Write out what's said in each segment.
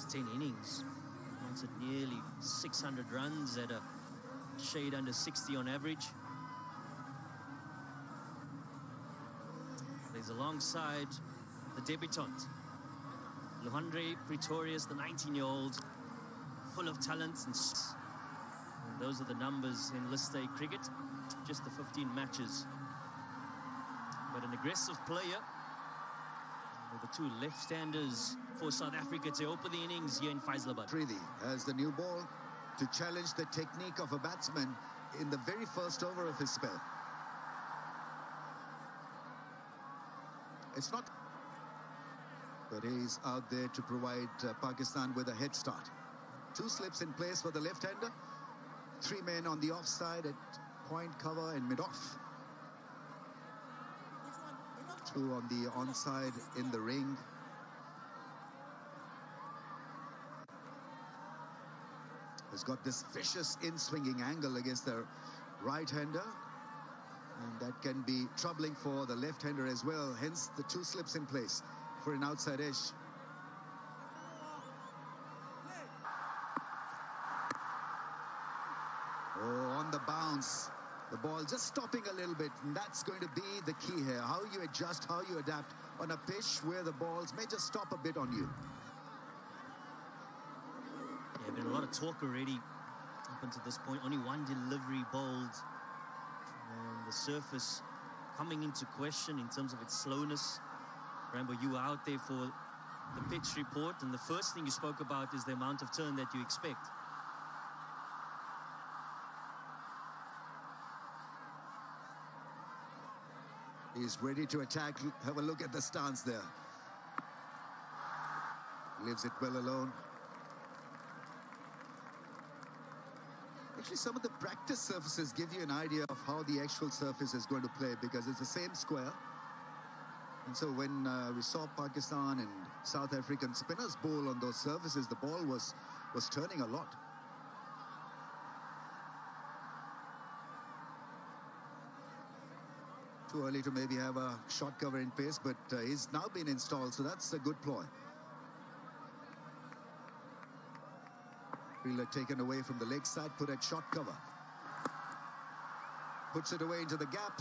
It's 10 innings. It's at nearly 600 runs at a shade under 60 on average. There's alongside the debutant, Luhandre Pretorius, the 19-year-old, full of talent. And those are the numbers in List A cricket, just the 15 matches. But an aggressive player with the two left-handers for South Africa to open the innings here in Faisalabad. Tridi has the new ball to challenge the technique of a batsman in the very first over of his spell. It's not, but he's out there to provide Pakistan with a head start. Two slips in place for the left-hander. Three men on the offside at point, cover and mid-off. Two on the onside in the ring. Has got this vicious in-swinging angle against the right-hander. And that can be troubling for the left-hander as well. Hence the two slips in place for an outside edge. Oh, on the bounce. The ball just stopping a little bit, and that's going to be the key here. How you adjust, how you adapt on a pitch where the balls may just stop a bit on you. Yeah, been a lot of talk already up until this point. Only one delivery bowled. And the surface coming into question in terms of its slowness. Rambo, you were out there for the pitch report, and the first thing you spoke about is the amount of turn that you expect. He's ready to attack. Have a look at the stance there. Leaves it well alone. Actually, some of the practice surfaces give you an idea of how the actual surface is going to play, because it's the same square. And so when we saw Pakistan and South African spinners bowl on those surfaces, the ball was turning a lot. Too early to maybe have a shot cover in pace, but he's now been installed, so that's a good ploy. Fielder taken away from the leg side, put at shot cover. Puts it away into the gap.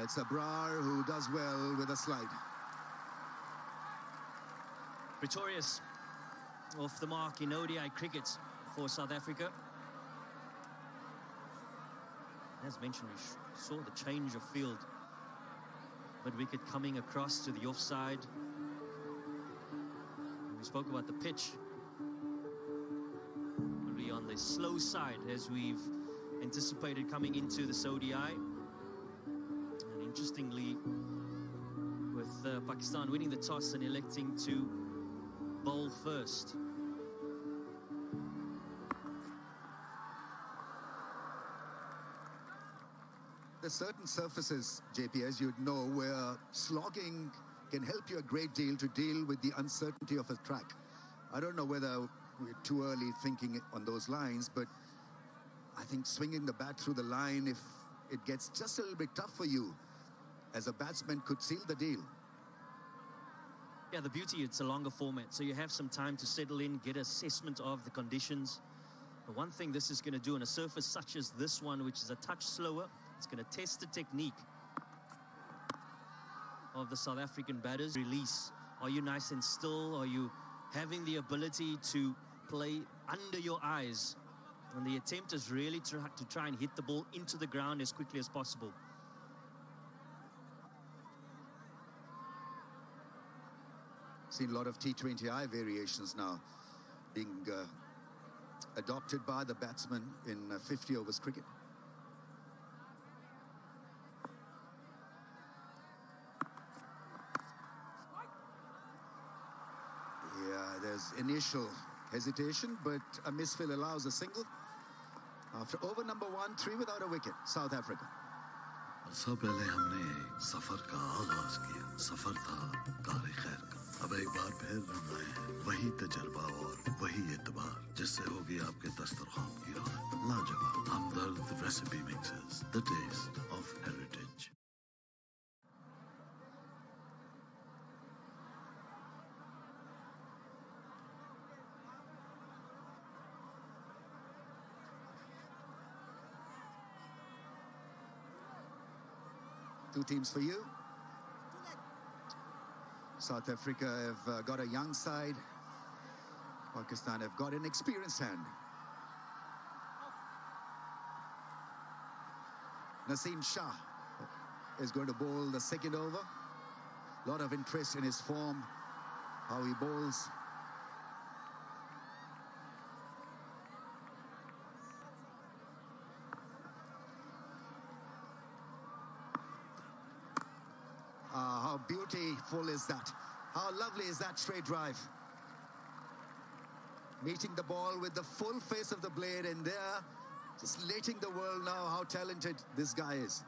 It's Abrar who does well with a slide. Pretorius off the mark in ODI cricket for South Africa. As mentioned, we saw the change of field. But wicket coming across to the offside. And we spoke about the pitch. Will be on the slow side as we've anticipated coming into this ODI. And interestingly, with Pakistan winning the toss and electing to bowl first. There's certain surfaces, JP, as you'd know, where slogging can help you a great deal to deal with the uncertainty of a track. I don't know whether we're too early thinking on those lines, but I think swinging the bat through the line, if it gets just a little bit tough for you, as a batsman, could seal the deal. Yeah, the beauty, it's a longer format, so you have some time to settle in, get assessment of the conditions. The one thing this is going to do on a surface such as this one, which is a touch slower, it's going to test the technique of the South African batters. Release. Are you nice and still? Are you having the ability to play under your eyes? And the attempt is really to try and hit the ball into the ground as quickly as possible. Seen a lot of T20I variations now being adopted by the batsman in 50 overs cricket. Yeah, there's initial hesitation, but a misfill allows a single. After over number 1, 3 without a wicket, South Africa. सबसे पहले हमने सफर का आगाज किया, सफर था car खैर का। अब एक बार फिर हम आए हैं, वही तजर्बा और वही एतबार, जिससे होगी आपके दस्तरखान की रौनक लाजवाब। Hamdard recipe mixes, the taste of heritage. Two teams for you. South Africa have got a young side. Pakistan have got an experienced hand. Naseem Shah is going to bowl the second over. A lot of interest in his form, how he bowls. How beautiful is that? How lovely is that straight drive? Meeting the ball with the full face of the blade, and there, just letting the world know how talented this guy is.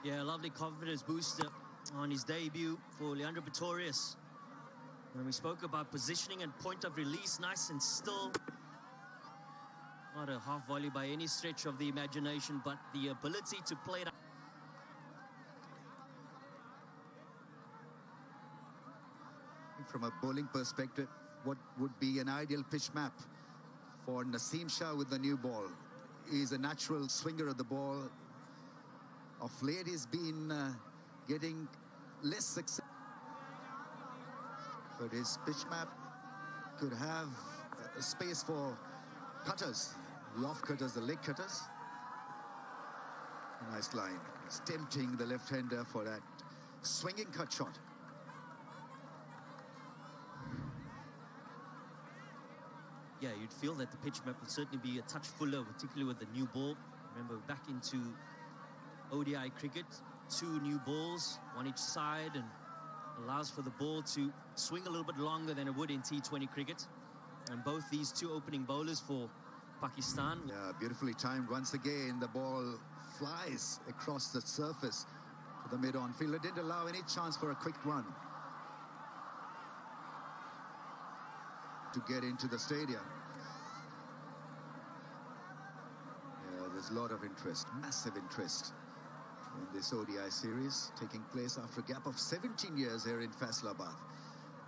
Yeah, lovely confidence booster on his debut for Leandro Pretorius. When we spoke about positioning and point of release, nice and still. Not a half volley by any stretch of the imagination, but the ability to play it. From a bowling perspective, what would be an ideal pitch map for Naseem Shah with the new ball? He's a natural swinger of the ball. Of late, he's been getting less success. But his pitch map could have a space for cutters, the off cutters, the leg cutters. A nice line. It's tempting the left-hander for that swinging cut shot. Yeah, you'd feel that the pitch map would certainly be a touch fuller, particularly with the new ball. Remember, back into ODI cricket, 2 new balls, one each side, and allows for the ball to swing a little bit longer than it would in T20 cricket. And both these 2 opening bowlers for Pakistan. Yeah, beautifully timed. Once again, the ball flies across the surface to the mid-on field. It didn't allow any chance for a quick run to get into the stadium. Yeah, there's a lot of interest, massive interest in this ODI series, taking place after a gap of 17 years here in Faisalabad.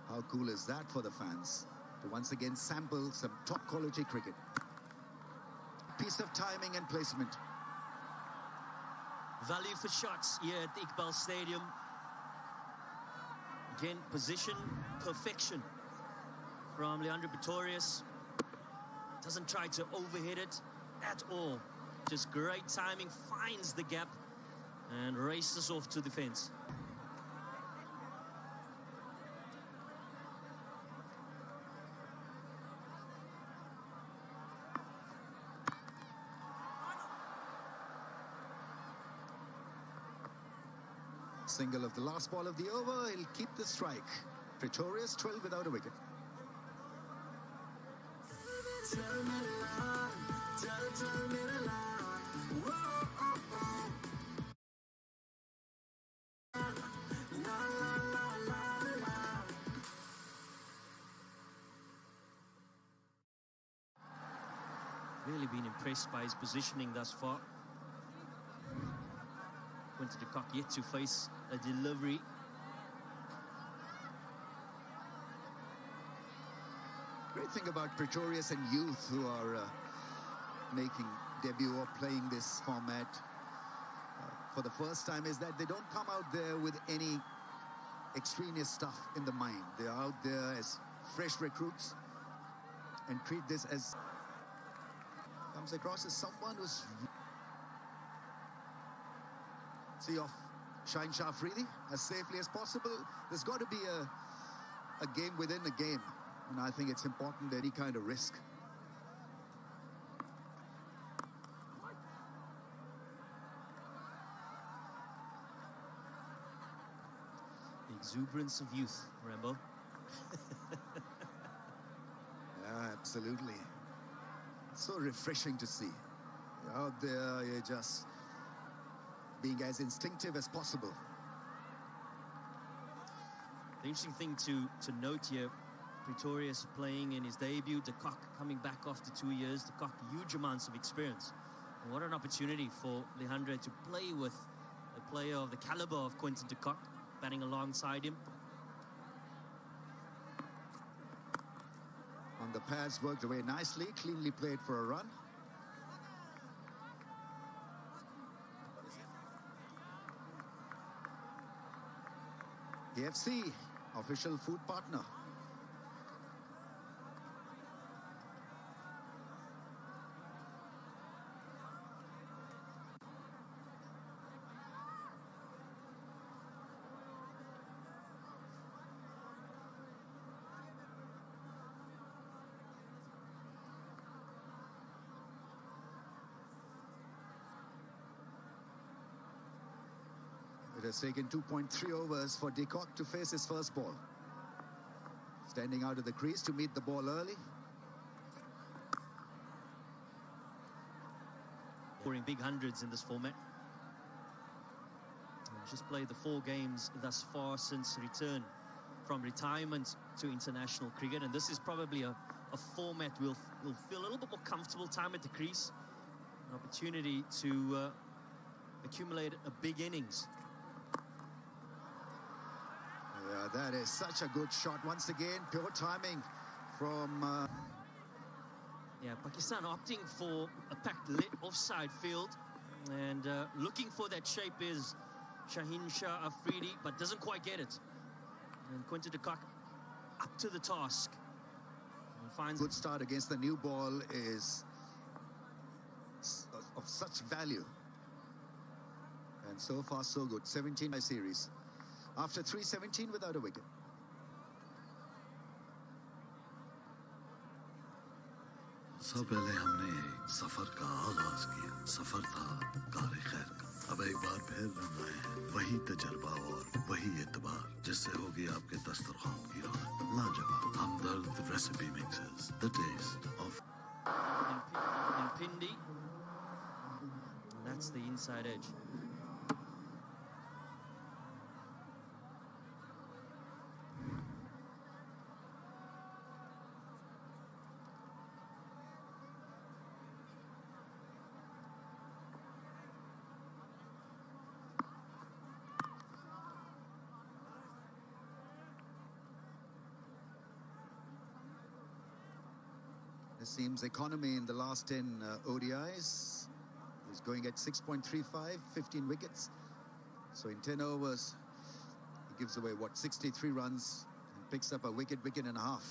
How cool is that for the fans to once again sample some top quality cricket? Piece of timing and placement. Value for shots here at the Iqbal Stadium. Again, position perfection from Leandro Pretorius. Doesn't try to overhit it at all. Just great timing, finds the gap and races off to the fence. Single of the last ball of the over. He'll keep the strike. Pretorius 12 without a wicket. Really been impressed by his positioning thus far. Quinton de Kock yet to face a delivery. Great thing about Pretorius and youth who are making debut or playing this format for the first time is that they don't come out there with any extraneous stuff in the mind. They're out there as fresh recruits and treat this as comes across as someone who's see off Shaheen Shah Afridi as safely as possible. There's got to be a game within a game, and I think it's important any kind of risk. The exuberance of youth, Rambo. Yeah, absolutely. So refreshing to see. You're out there, you're just being as instinctive as possible. The interesting thing to note here, Pretorius playing in his debut, de Kock coming back after 2 years, de Kock huge amounts of experience. And what an opportunity for Leandro to play with a player of the caliber of Quinton de Kock, batting alongside him. On the pads, worked away nicely, cleanly played for a run. KFC, official food partner. It has taken 2.3 overs for de Kock to face his first ball. Standing out of the crease to meet the ball early. Scoring big hundreds in this format. Just played the 4 games thus far since return from retirement to international cricket, and this is probably a format we'll feel a little bit more comfortable. Time at the crease, an opportunity to accumulate a big innings. Yeah, that is such a good shot. Once again, pure timing from... Yeah, Pakistan opting for a packed offside field, and looking for that shape is Shaheen Shah Afridi, but doesn't quite get it. And Quinton de Kock up to the task. And finds good start against the new ball is of such value. And so far, so good. 17 by series. After 317 without a wicket. सबसे पहले हमने एक सफर का आगाज किया। सफर था car खैर का। अब एक बार फिर रंग आए हैं वही तजर्बा और वही एतबार जिससे होगी आपके दस्तरखान की रौनक। लाजवाब Hamdard recipe mixes, the taste of in Pindi. And that's the inside edge. This seems economy in the last 10 ODIs. He's going at 6.35, 15 wickets. So in 10 overs, he gives away, what, 63 runs and picks up a wicket and a half.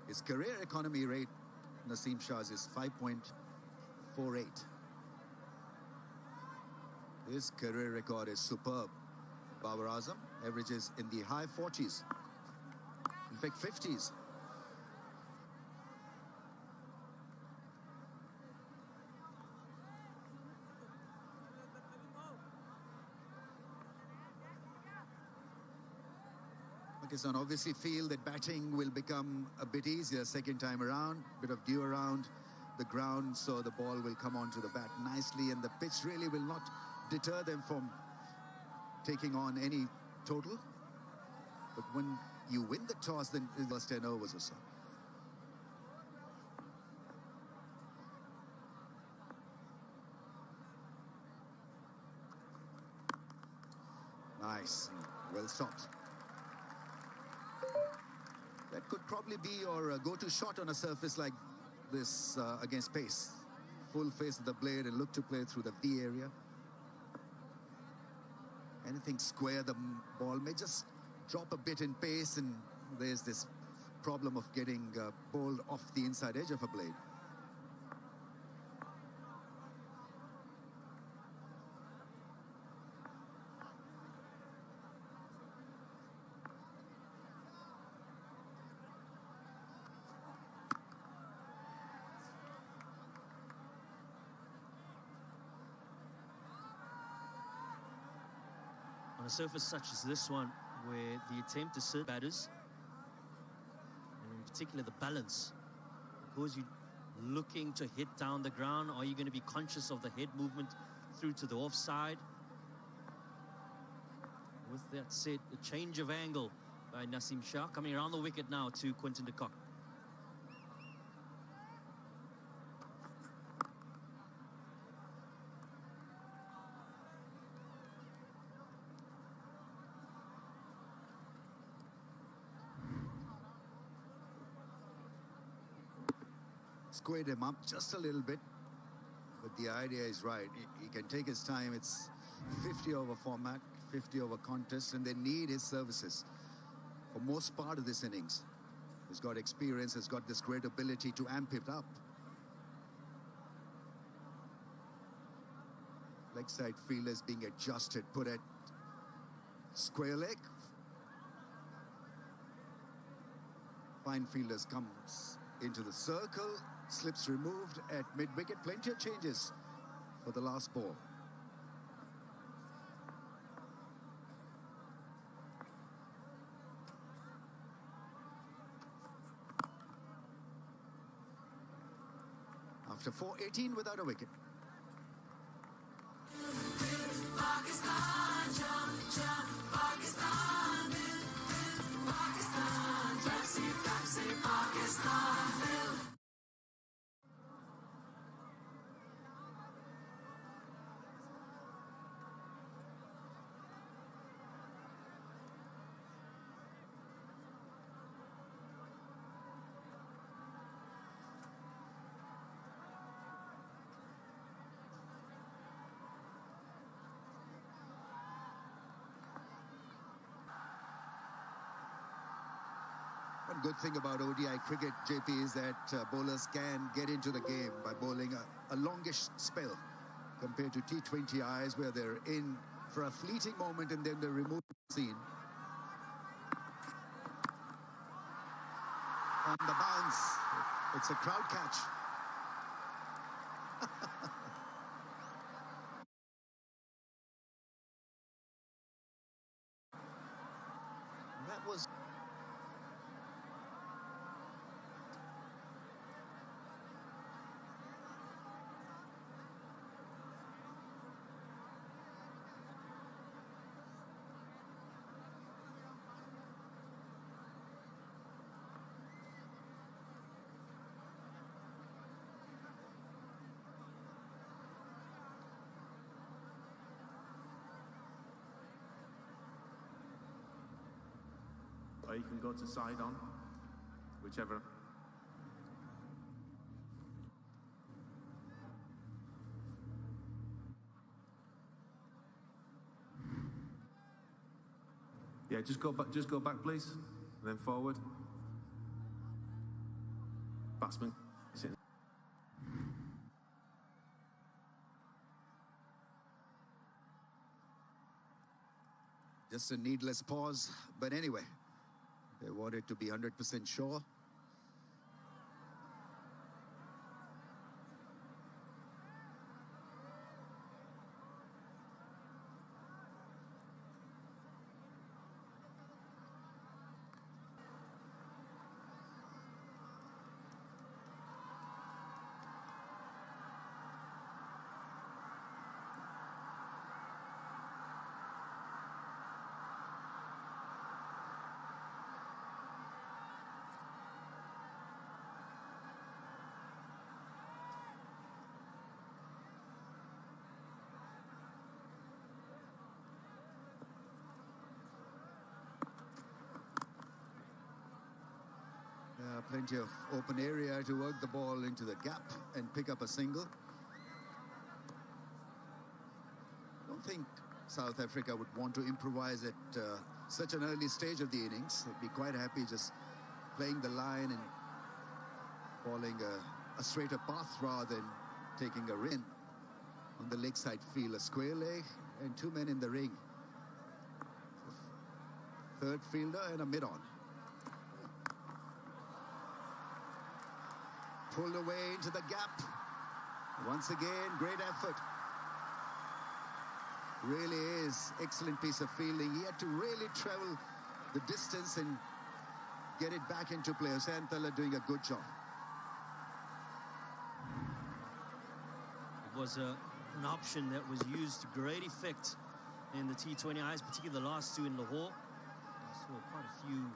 His career economy rate, Naseem Shah's, is 5.48. His career record is superb. Babar Azam averages in the high 40s, in fact 50s. Pakistan obviously feel that batting will become a bit easier second time around, bit of dew around the ground, so the ball will come onto the bat nicely, and the pitch really will not deter them from taking on any total. But when you win the toss, then it was 10 overs or so. Nice, well stopped. That could probably be your go-to shot on a surface like this against pace. Full face of the blade and look to play through the V area. Anything square, the ball may just drop a bit in pace, and there's this problem of getting bowled off the inside edge of a blade. On a surface such as this one, where the attempt to serve batters, and in particular the balance, because you're looking to hit down the ground, are you going to be conscious of the head movement through to the offside? With that said, a change of angle by Naseem Shah, coming around the wicket now to Quinton de Kock. Squared him up just a little bit, but But the idea is right. He can take his time. It's 50 over format, 50 over contest, and they need his services for most part of this innings. He's got experience, has got this great ability to amp it up. Leg side fielders being adjusted, put at square leg. Fine fielders comes into the circle, slips removed at mid-wicket. Plenty of changes for the last ball. After 4-18 without a wicket. One good thing about ODI cricket, JP, is that bowlers can get into the game by bowling a longish spell compared to T20Is, where they're in for a fleeting moment and then they're removed from the scene. On the bounce, it's a crowd catch. That was... Or you can go to side on, whichever. Yeah, just go back, please. And then forward. Batsman. Just a needless pause, but anyway, they wanted to be 100% sure. Plenty of open area to work the ball into the gap and pick up a single. I don't think South Africa would want to improvise at such an early stage of the innings. They'd be quite happy just playing the line and following a straighter path rather than taking a rin. On the leg side field, a square leg and two men in the ring. Third fielder and a mid-on. Pulled away into the gap. Once again, great effort. Really is excellent piece of fielding. He had to really travel the distance and get it back into play. Santala doing a good job. It was an option that was used to great effect in the T20Is, particularly the last two in Lahore. I saw quite a few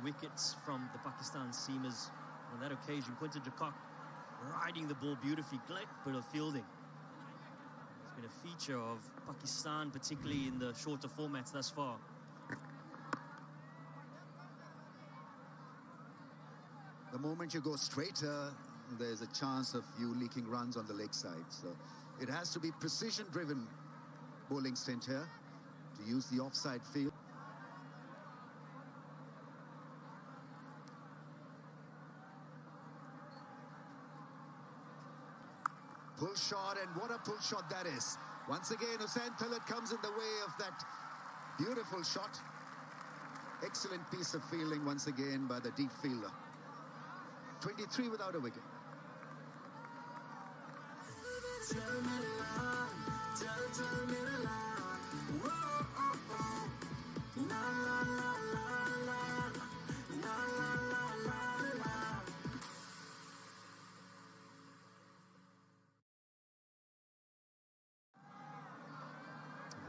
wickets from the Pakistan seamers on that occasion. Quinton de Kock riding the ball beautifully. Great bit of fielding. It's been a feature of Pakistan, particularly in the shorter formats thus far. The moment you go straighter, there's a chance of you leaking runs on the leg side. So it has to be precision-driven bowling stint here to use the offside field. Pull shot, and what a pull shot that is. Once again, Hussain Khalid comes in the way of that beautiful shot. Excellent piece of fielding once again by the deep fielder. 23 without a wicket.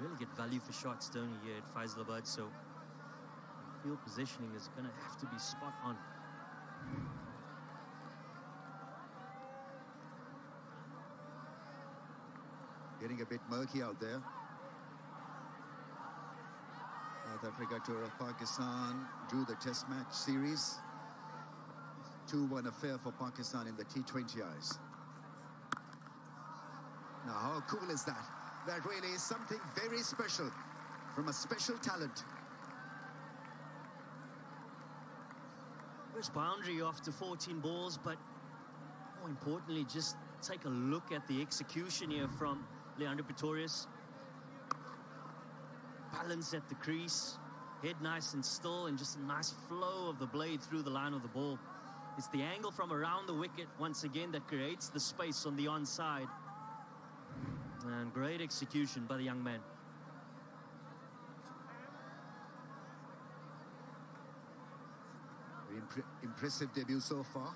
Really get value for shots, don't you, here at Faisalabad, so field positioning is going to have to be spot on. Getting a bit murky out there. South Africa tour of Pakistan drew the test match series. 2-1 affair for Pakistan in the T20Is. Now, how cool is that? That really is something very special from a special talent. First boundary after 14 balls, but more importantly, just take a look at the execution here from Leandro Pretorius. Balance at the crease, head nice and still, and just a nice flow of the blade through the line of the ball. It's the angle from around the wicket, once again, that creates the space on the onside. And great execution by the young man. Impressive debut so far.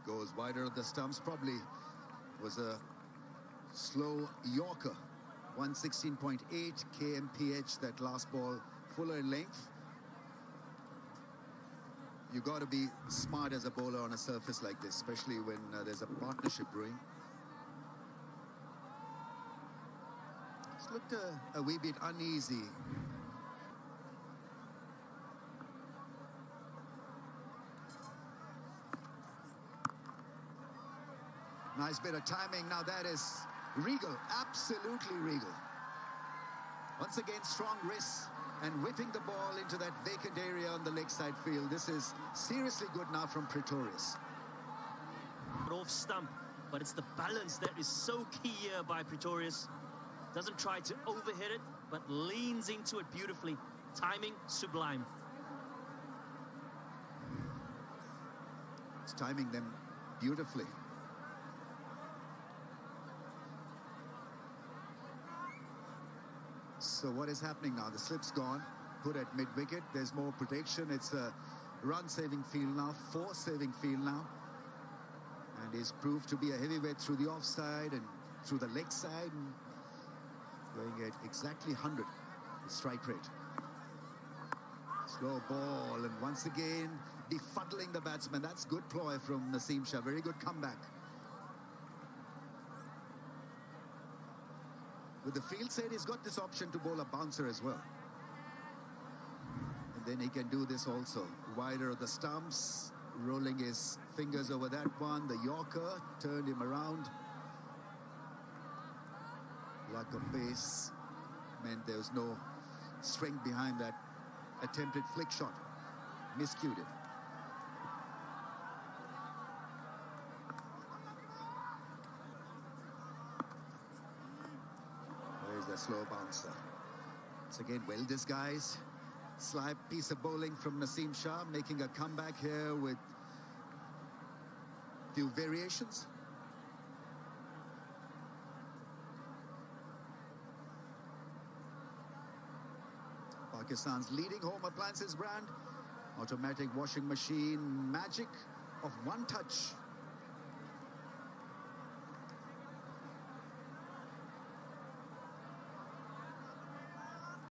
Goes wider of the stumps. Probably was a slow Yorker. 116.8 kmph, that last ball, fuller in length. You got to be smart as a bowler on a surface like this, especially when there's a partnership brewing. It's looked a wee bit uneasy. Nice bit of timing. Now that is regal, absolutely regal. Once again, strong wrists and whipping the ball into that vacant area on the leg side field. This is seriously good now from Pretorius. Off stump, but it's the balance that is so key here by Pretorius. Doesn't try to overhit it, but leans into it beautifully. Timing, sublime. It's timing them beautifully. So what is happening now? The slip's gone, put at mid-wicket. There's more protection. It's a run-saving field now, force-saving field now. And he's proved to be a heavyweight through the offside and through the leg side. And going at exactly 100, the strike rate. Slow ball, and once again, befuddling the batsman. That's good ploy from Naseem Shah. Very good comeback. With the field set, he's got this option to bowl a bouncer as well. And then he can do this also. Wider of the stumps, rolling his fingers over that one. The Yorker turned him around. Lack of pace meant there was no strength behind that attempted flick shot. Miscued it. Slow bouncer. It's again well disguised. Sly piece of bowling from Naseem Shah, making a comeback here with few variations. Pakistan's leading home appliances brand, automatic washing machine, magic of one touch.